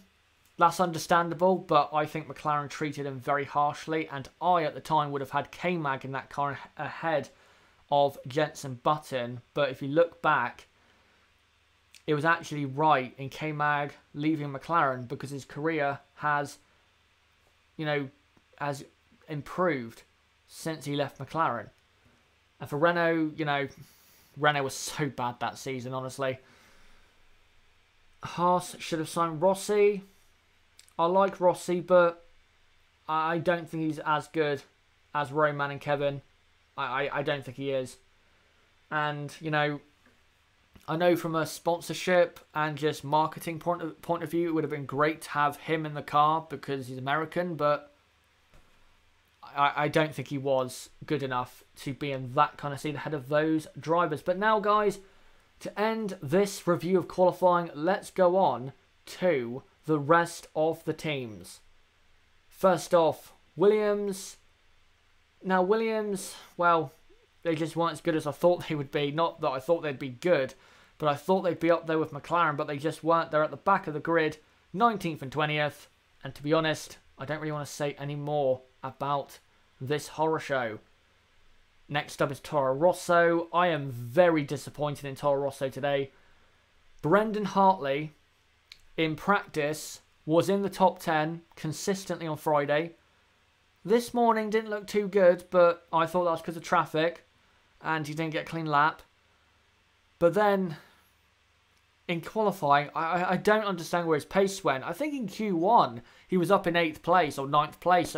that's understandable, but I think McLaren treated him very harshly, and I at the time would have had K-Mag in that car ahead of Jenson Button. But if you look back, it was actually right in K-Mag leaving McLaren because his career has improved since he left McLaren. And for Renault, Renault was so bad that season, honestly. Haas should have signed Rossi. I like Rossi, but I don't think he's as good as Roman and Kevin. I don't think he is. And, I know from a sponsorship and just marketing point of view, it would have been great to have him in the car because he's American, but I don't think he was good enough to be in that kind of seat ahead of those drivers. But now, guys, to end this review of qualifying, let's go on to the rest of the teams. First off, Williams. Now, Williams, well, they just weren't as good as I thought they would be. Not that I thought they'd be good, but I thought they'd be up there with McLaren, but they just weren't. They're at the back of the grid, 19th and 20th. And to be honest, I don't really want to say any more about this horror show. Next up is Toro Rosso. I am very disappointed in Toro Rosso today. Brendan Hartley, in practice, was in the top 10 consistently on Friday. This morning didn't look too good, but I thought that was because of traffic and he didn't get a clean lap. But then, in qualifying, I don't understand where his pace went. I think in Q1, he was up in 8th place or 9th place.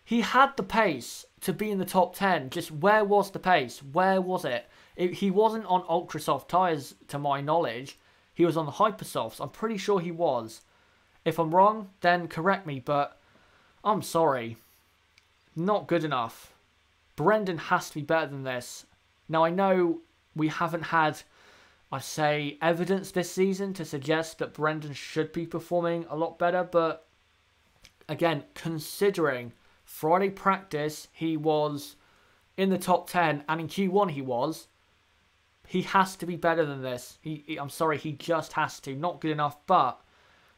He had the pace to be in the top 10. Just where was the pace? Where was it? He wasn't on ultra soft tyres, to my knowledge. He was on the hyper softs. I'm pretty sure he was. If I'm wrong, then correct me, but I'm sorry. Not good enough. Brendan has to be better than this. Now, I know we haven't had, I say, evidence this season to suggest that Brendan should be performing a lot better, but again, considering Friday practice, he was in the top 10, and in Q1 he has to be better than this. I'm sorry, he just has to. Not good enough, but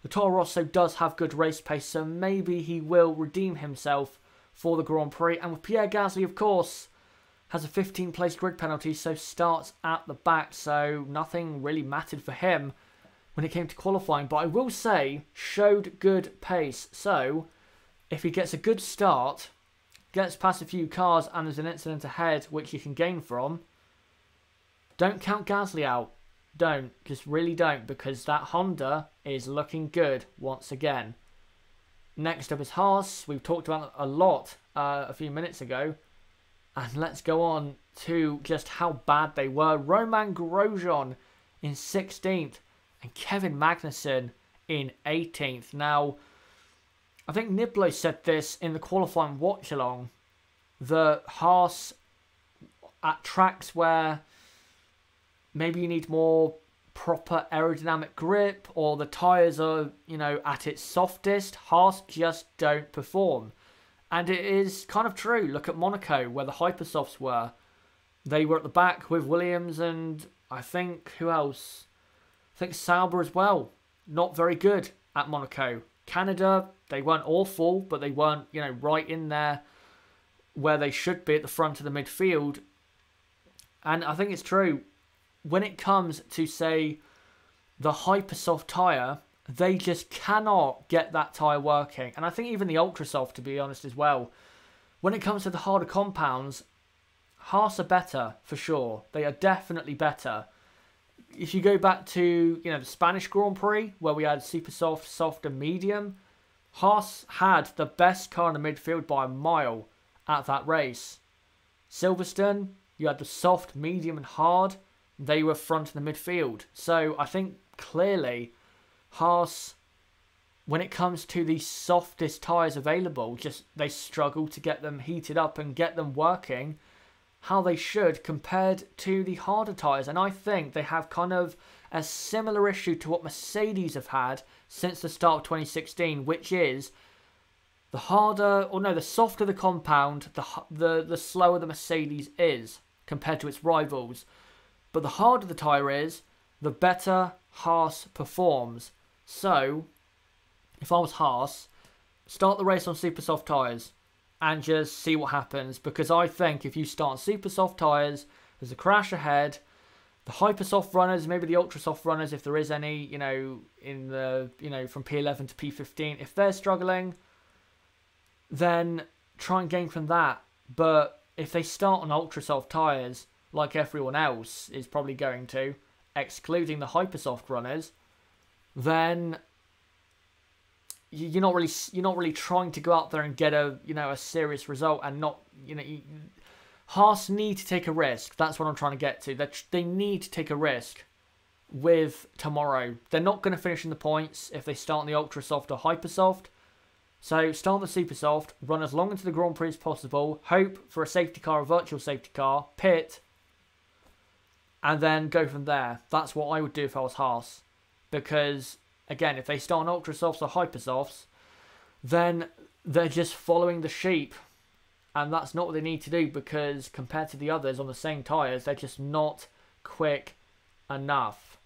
the Toro Rosso does have good race pace, so maybe he will redeem himself for the Grand Prix. And with Pierre Gasly, of course, has a 15th place grid penalty, so starts at the back, so nothing really mattered for him when it came to qualifying. But I will say, showed good pace, so if he gets a good start, gets past a few cars and there's an incident ahead which you can gain from, don't count Gasly out. Don't. Just really don't, because that Honda is looking good once again. Next up is Haas. We've talked about it a lot a few minutes ago. And let's go on to just how bad they were. Romain Grosjean in 16th and Kevin Magnussen in 18th. Now, I think Niblo said this in the qualifying watch-along. The Haas at tracks where maybe you need more proper aerodynamic grip or the tyres are, at its softest, Haas just don't perform. And it is kind of true. Look at Monaco, where the Hypersofts were. They were at the back with Williams and I think, who else? I think Sauber as well. Not very good at Monaco. Canada, they weren't awful, but they weren't, right in there where they should be at the front of the midfield. And I think it's true. When it comes to, say, the Hypersoft tyre, they just cannot get that tyre working. And I think even the Ultrasoft, to be honest, as well. When it comes to the harder compounds, Haas are better, for sure. They are definitely better. If you go back to, the Spanish Grand Prix, where we had super soft, soft and medium, Haas had the best car in the midfield by a mile at that race. Silverstone, you had the soft, medium and hard. They were front in the midfield. So I think clearly Haas, when it comes to the softest tyres available, they struggle to get them heated up and get them working how they should compared to the harder tyres. And I think they have kind of a similar issue to what Mercedes have had since the start of 2016, which is the harder, or no, the softer the compound, the slower the Mercedes is compared to its rivals. But the harder the tyre is, the better Haas performs. So, if I was Haas, start the race on super soft tyres and just see what happens. Because I think if you start on super soft tyres, there's a crash ahead. The hyper soft runners, maybe the ultra soft runners, if there is any, you know, in the, you know, from P11 to P15, if they're struggling, then try and gain from that. But if they start on ultra soft tyres, like everyone else is probably going to, excluding the hyper soft runners, then you're not really trying to go out there and get a, you know, a serious result, and not, you know, Haas need to take a risk. That's what I'm trying to get to. They need to take a risk with tomorrow. They're not going to finish in the points if they start on the ultra soft or hyper soft. So start on the super soft, run as long into the Grand Prix as possible, hope for a safety car, a virtual safety car, pit, and then go from there. That's what I would do if I was Haas. Because, again, if they start on ultra softs or hyper softs, then they're just following the sheep. And that's not what they need to do, because compared to the others on the same tyres, they're just not quick enough.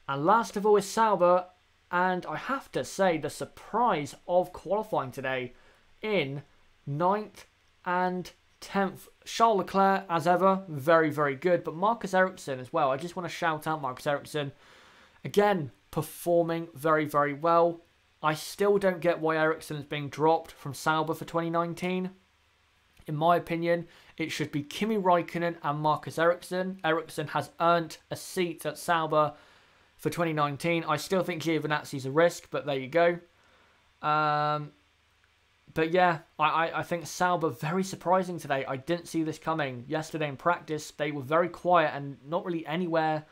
And last of all is Sauber. And I have to say, the surprise of qualifying today in 9th and 10th. Charles Leclerc, as ever, very, very good. But Marcus Ericsson as well. I just want to shout out Marcus Ericsson. Again, performing very, very well. I still don't get why Ericsson is being dropped from Sauber for 2019. In my opinion, it should be Kimi Raikkonen and Marcus Ericsson. Ericsson has earned a seat at Sauber for 2019. I still think Giovinazzi's a risk, but there you go. But yeah, I think Sauber, very surprising today. I didn't see this coming. Yesterday in practice, they were very quiet and not really anywhere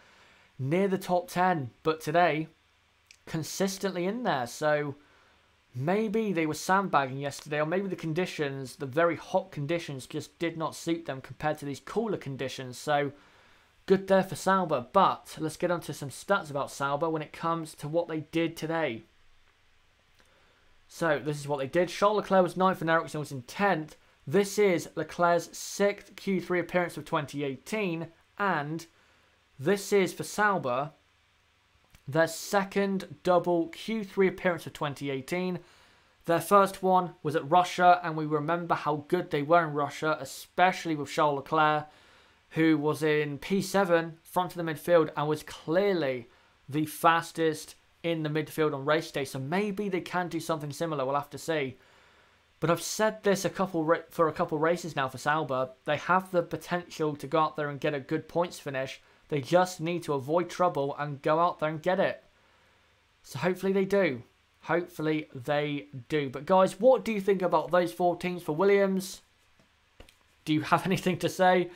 near the top 10. But today, consistently in there. So maybe they were sandbagging yesterday, or maybe the conditions, the very hot conditions, just did not suit them compared to these cooler conditions. So good there for Sauber. But let's get on to some stats about Sauber when it comes to what they did today. So this is what they did. Charles Leclerc was 9th and Ericsson was in 10th. This is Leclerc's 6th Q3 appearance of 2018. And this is, for Sauber, their second double Q3 appearance of 2018. Their first one was at Russia, and we remember how good they were in Russia, especially with Charles Leclerc, who was in P7, front of the midfield, and was clearly the fastest in the midfield on race day. So maybe they can do something similar. We'll have to see. But I've said this for a couple races now for Sauber. They have the potential to go out there and get a good points finish. They just need to avoid trouble and go out there and get it. So hopefully they do. Hopefully they do. But guys, what do you think about those 4 teams for Williams? Do you have anything to say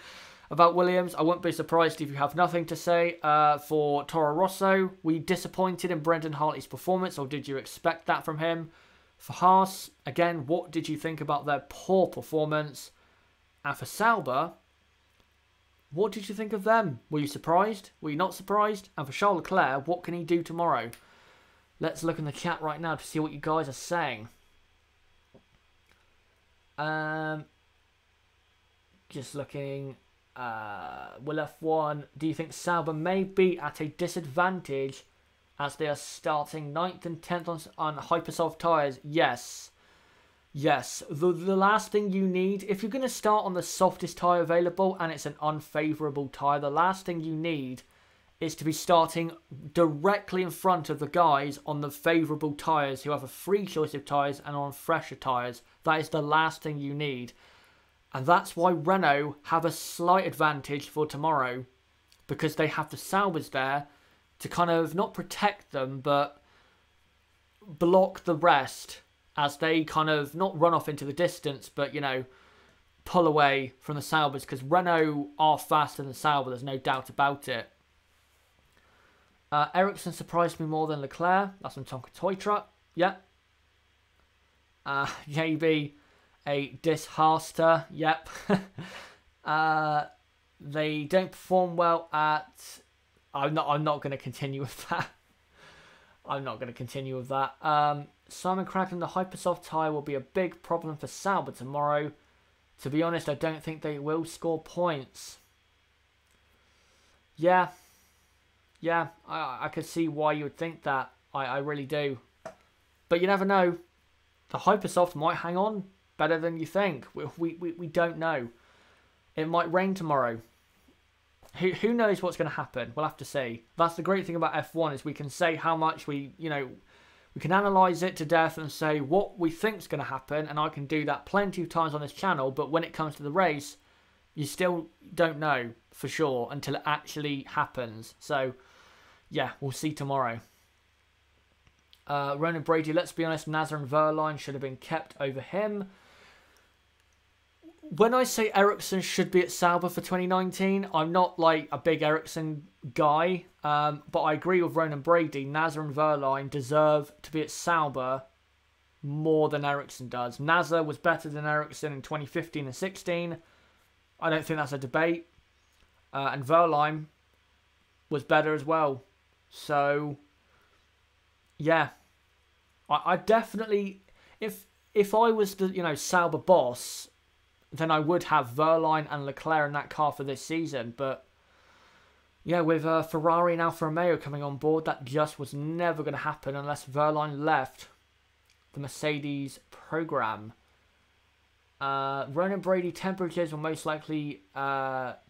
about Williams? I wouldn't be surprised if you have nothing to say. For Toro Rosso, were you disappointed in Brendan Hartley's performance, or did you expect that from him? For Haas, again, what did you think about their poor performance? And for Sauber, what did you think of them? Were you surprised? Were you not surprised? And for Charles Leclerc, what can he do tomorrow? Let's look in the chat right now to see what you guys are saying. Just looking. Will F1, do you think Sauber may be at a disadvantage as they are starting 9th and 10th on hypersoft tyres? Yes. Yes. The last thing you need, if you're going to start on the softest tyre available and it's an unfavourable tyre, the last thing you need is to be starting directly in front of the guys on the favourable tyres who have a free choice of tyres and on fresher tyres. That is the last thing you need. And that's why Renault have a slight advantage for tomorrow, because they have the Saubers there to kind of not protect them, but block the rest as they kind of not run off into the distance, but, you know, pull away from the Saubers, because Renault are faster than Sauber, there's no doubt about it. Ericsson surprised me more than Leclerc. That's from Tonka Toy Truck. Yeah. JB, a dishaster. Yep. They don't perform well at I'm not going to continue with that. I'm not going to continue with that. Simon Kraken, the Hypersoft tyre will be a big problem for Sauber tomorrow. To be honest, I don't think they will score points. Yeah. Yeah, I could see why you would think that. I really do. But you never know. The Hypersoft might hang on better than you think. We don't know. It might rain tomorrow. Who knows what's going to happen? We'll have to see. That's the great thing about F1 is we can say how much we can analyse it to death and say what we think is going to happen, and I can do that plenty of times on this channel, but when it comes to the race, you still don't know for sure until it actually happens. So, yeah, we'll see tomorrow. Ronan Brady, let's be honest, Nasser and Verline should have been kept over him. When I say Ericsson should be at Sauber for 2019, I'm not like a big Ericsson guy, but I agree with Ronan Brady. Nasser and Verline deserve to be at Sauber more than Ericsson does. Nasser was better than Ericsson in 2015 and 16. I don't think that's a debate. And Verline was better as well. So, yeah, I definitely, if I was the Sauber boss, then I would have Verline and Leclerc in that car for this season. But yeah, with Ferrari and Alfa Romeo coming on board, that just was never going to happen unless Verline left the Mercedes program. Ronan Brady, temperatures will most likely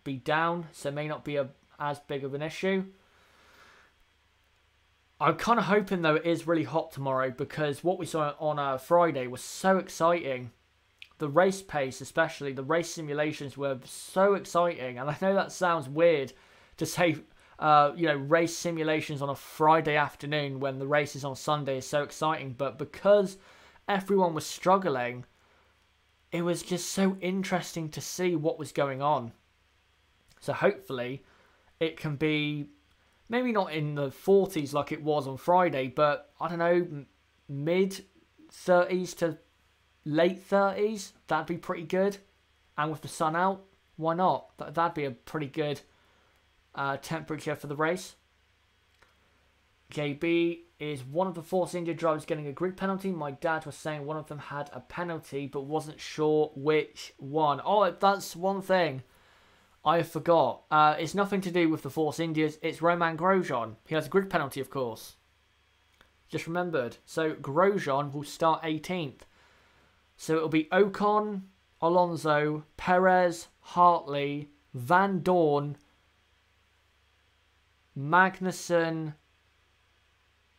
be down, so it may not be as big of an issue. I'm kind of hoping, though, it is really hot tomorrow, because what we saw on Friday was so exciting. The race pace, especially, the race simulations were so exciting. And I know that sounds weird to say, race simulations on a Friday afternoon when the race is on Sunday is so exciting. But because everyone was struggling, it was just so interesting to see what was going on. So hopefully it can be maybe not in the 40s like it was on Friday, but I don't know, mid 30s to late 30s. That'd be pretty good. And with the sun out, why not? That'd be a pretty good temperature for the race. JB, is one of the Force India drivers getting a grid penalty? My dad was saying one of them had a penalty, but wasn't sure which one. Oh, that's one thing I forgot. It's nothing to do with the Force Indias. It's Romain Grosjean. He has a grid penalty, of course. Just remembered. So Grosjean will start 18th. So it'll be Ocon, Alonso, Perez, Hartley, Van Dorn, Magnussen,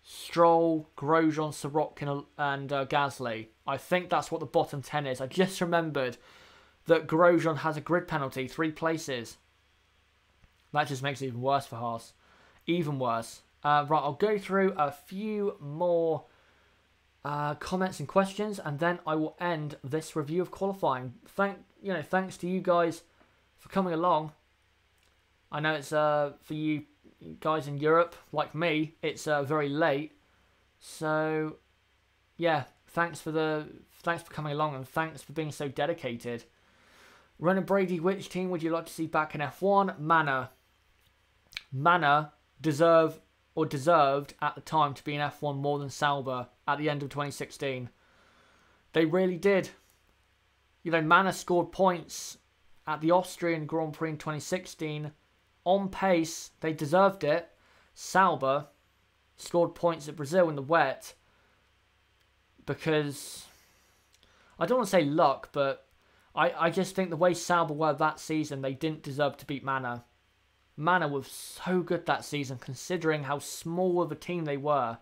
Stroll, Grosjean, Sirotkin and Gasly. I think that's what the bottom 10 is. I just remembered that Grosjean has a grid penalty, 3 places. That just makes it even worse for Haas. Even worse. Right, I'll go through a few more comments and questions, and then I will end this review of qualifying. Thanks to you guys for coming along. I know it's for you guys in Europe, like me, it's very late. So yeah, thanks for coming along, and thanks for being so dedicated. Ronan Brady, which team would you like to see back in F1? Manor deserved at the time to be in F1 more than Sauber at the end of 2016. They really did. Manor scored points at the Austrian Grand Prix in 2016. On pace, they deserved it. Sauber scored points at Brazil in the wet because, I don't want to say luck, but I just think the way Sauber were that season, they didn't deserve to beat Manor. Manor was so good that season, considering how small of a team they were.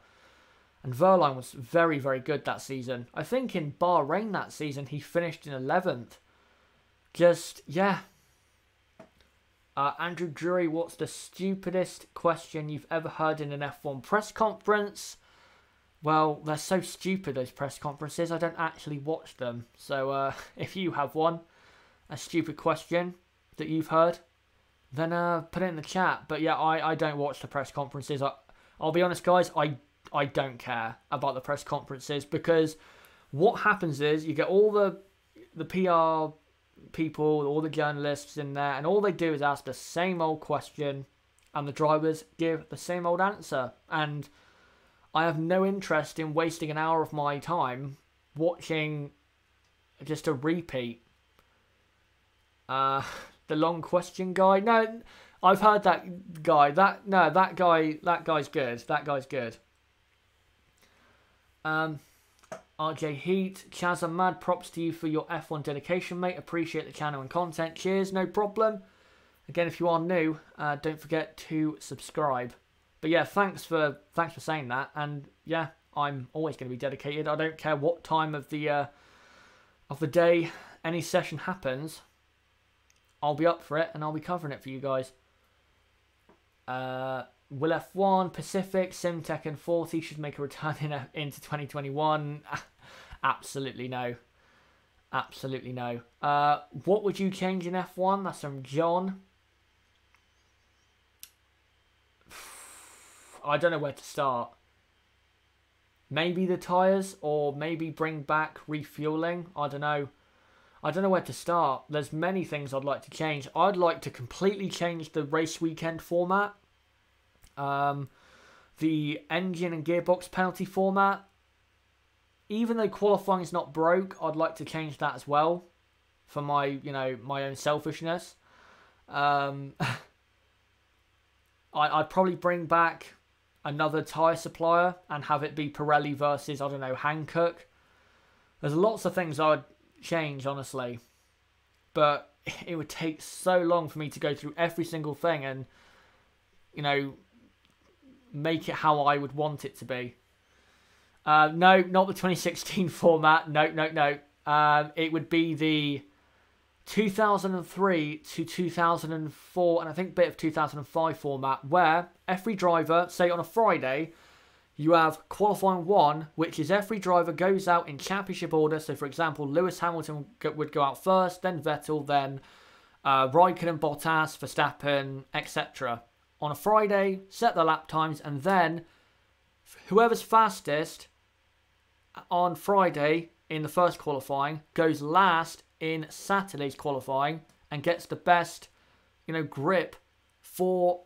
And Verline was very, very good that season. I think in Bahrain that season, he finished in 11th. Andrew Drury, what's the stupidest question you've ever heard in an F1 press conference? Well, they're so stupid, those press conferences, I don't actually watch them. So if you have one, a stupid question that you've heard, then put it in the chat. But yeah, I don't watch the press conferences. I'll be honest, guys, I don't care about the press conferences, because what happens is you get all the PR people, all the journalists in there, and all they do is ask the same old question and the drivers give the same old answer. And I have no interest in wasting an hour of my time watching just a repeat. The long question guy. No, I've heard that guy. That guy's good. That guy's good. RJ Heat, Chaz, mad props to you for your F1 dedication, mate. Appreciate the channel and content. Cheers, no problem. Again, if you are new, don't forget to subscribe. But yeah, thanks for saying that. And yeah, I'm always going to be dedicated. I don't care what time of the day any session happens. I'll be up for it and I'll be covering it for you guys. Will F1, Pacific, Simtech and 40 should make a return into 2021? Absolutely no. Absolutely no. What would you change in F1? That's from John. I don't know where to start. Maybe the tyres, or maybe bring back refueling. I don't know. I don't know where to start. There's many things I'd like to change. I'd like to completely change the race weekend format. The engine and gearbox penalty format. Even though qualifying is not broke, I'd like to change that as well. For my, my own selfishness. I'd probably bring back another tyre supplier and have it be Pirelli versus, I don't know, Hankook. There's lots of things I'd change, honestly. But it would take so long for me to go through every single thing and, make it how I would want it to be. No, not the 2016 format. No. It would be the 2003 to 2004 and I think a bit of 2005 format, where every driver, say on a Friday, you have qualifying 1, which is every driver goes out in championship order. So for example, Lewis Hamilton would go out first, then Vettel, then Raikkonen, Bottas, Verstappen, etc. On a Friday, set the lap times, and then whoever's fastest on Friday in the first qualifying goes last in Saturday's qualifying and gets the best, grip for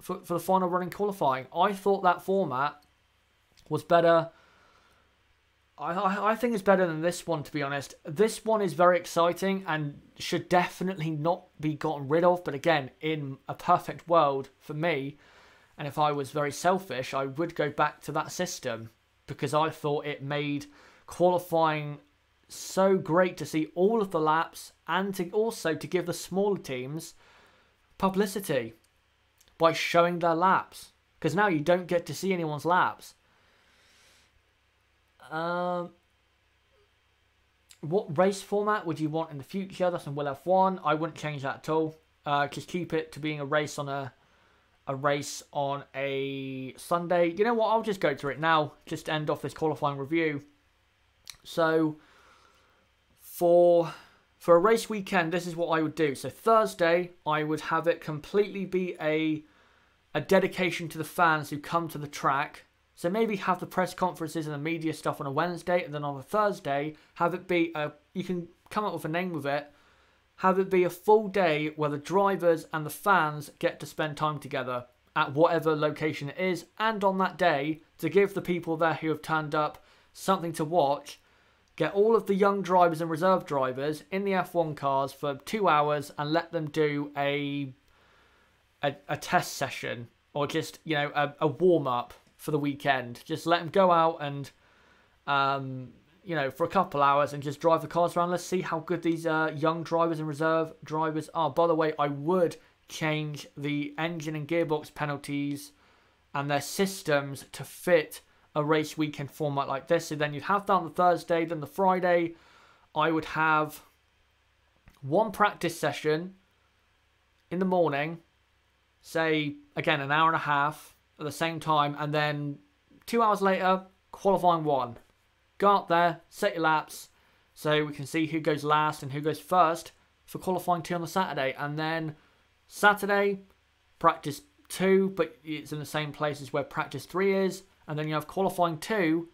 the final running qualifying. I thought that format was better. I think it's better than this one, to be honest. This one is very exciting and should definitely not be gotten rid of. But again, in a perfect world for me, and if I was very selfish, I would go back to that system because I thought it made qualifying so great to see all of the laps and to give the smaller teams publicity by showing their laps. Because now you don't get to see anyone's laps. What race format would you want in the future? That's in Will F1. I wouldn't change that at all. Just keep it to being a race on a Sunday. You know what? I'll just go through it now. Just to end off this qualifying review. So for a race weekend, this is what I would do. So Thursday, I would have it completely be a dedication to the fans who come to the track. So maybe have the press conferences and the media stuff on a Wednesday, and then on a Thursday, have it be you can come up with a name with it, have it be a full day where the drivers and the fans get to spend time together at whatever location it is, and on that day, to give the people there who have turned up something to watch, get all of the young drivers and reserve drivers in the F1 cars for 2 hours and let them do a test session, or just, a warm-up for the weekend. Just let them go out and, for a couple hours and just drive the cars around. Let's see how good these young drivers and reserve drivers are. By the way, I would change the engine and gearbox penalties and their systems to fit a race weekend format like this. So then you'd have that on the Thursday. Then the Friday, I would have one practice session in the morning, say, again, an hour and a half, at the same time, and then 2 hours later, qualifying 1. Go out there, set your laps, so we can see who goes last and who goes first for qualifying 2 on the Saturday. And then Saturday, practice 2, but it's in the same place as where practice 3 is. And then you have qualifying 2,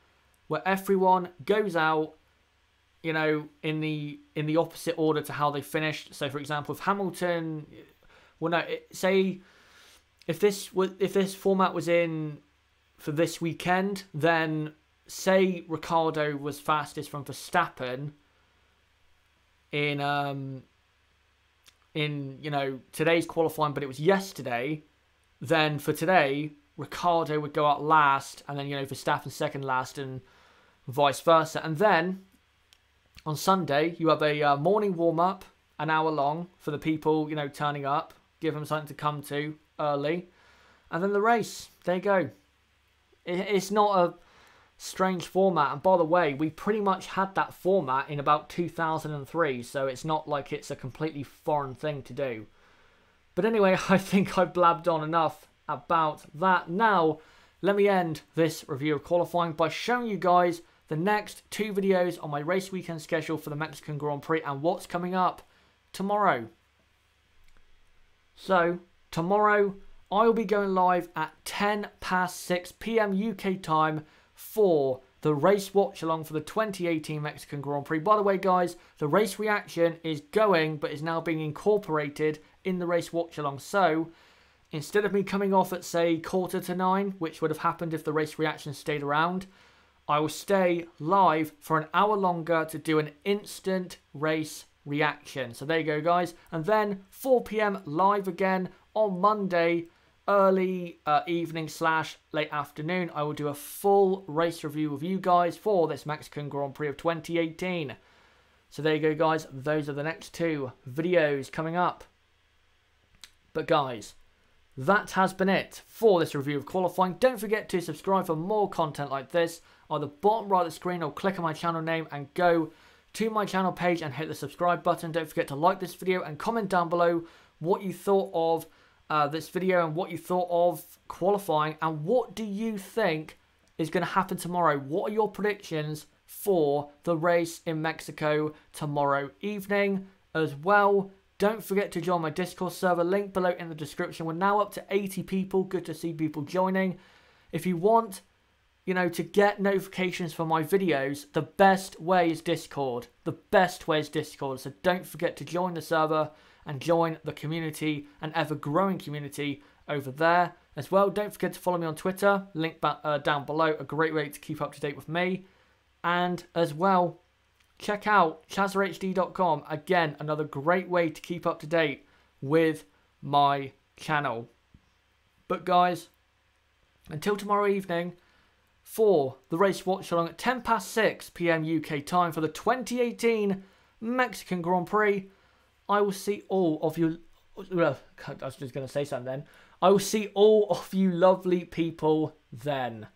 where everyone goes out, in the opposite order to how they finished. So, for example, if Hamilton, say if this format was in for this weekend, then say Ricciardo was fastest from Verstappen in today's qualifying, but it was yesterday, then for today Ricciardo would go out last, and then Verstappen second last, and vice versa. And then on Sunday you have a morning warm up, an hour long, for the people turning up, give them something to come to early, and then the race. There you go. It's not a strange format, and by the way, we pretty much had that format in about 2003, so it's not like it's a completely foreign thing to do. But anyway, I think I blabbed on enough about that. Now let me end this review of qualifying by showing you guys the next 2 videos on my race weekend schedule for the Mexican Grand Prix and what's coming up tomorrow. So tomorrow I will be going live at 6 p.m. UK time for the race watch along for the 2018 Mexican Grand Prix. By the way, guys, the race reaction is going, but is now being incorporated in the race watch along. So instead of me coming off at, say, 8:45, which would have happened if the race reaction stayed around, I will stay live for an hour longer to do an instant race reaction. So there you go, guys. And then 4 p.m. live again on Monday, early evening / late afternoon. I will do a full race review with you guys for this Mexican Grand Prix of 2018. So there you go, guys. Those are the next 2 videos coming up. But guys, that has been it for this review of qualifying. Don't forget to subscribe for more content like this on the bottom right of the screen, or click on my channel name and go to my channel page and hit the subscribe button. Don't forget to like this video and comment down below what you thought of this video and what you thought of qualifying, and what do you think is going to happen tomorrow. What are your predictions for the race in Mexico tomorrow evening as well? Don't forget to join my Discord server, link below in the description. We're now up to 80 people. Good to see people joining. If you want to get notifications for my videos, the best way is Discord. The best way is Discord. So don't forget to join the server and join the community, an ever-growing community over there as well. Don't forget to follow me on Twitter, link down below, a great way to keep up to date with me. And as well, check out chazahd.com, again, another great way to keep up to date with my channel. But guys, until tomorrow evening, for the race watch along at 6 p.m. UK time for the 2018 Mexican Grand Prix, I will see all of you. I was just going to say something then. I will see all of you lovely people then.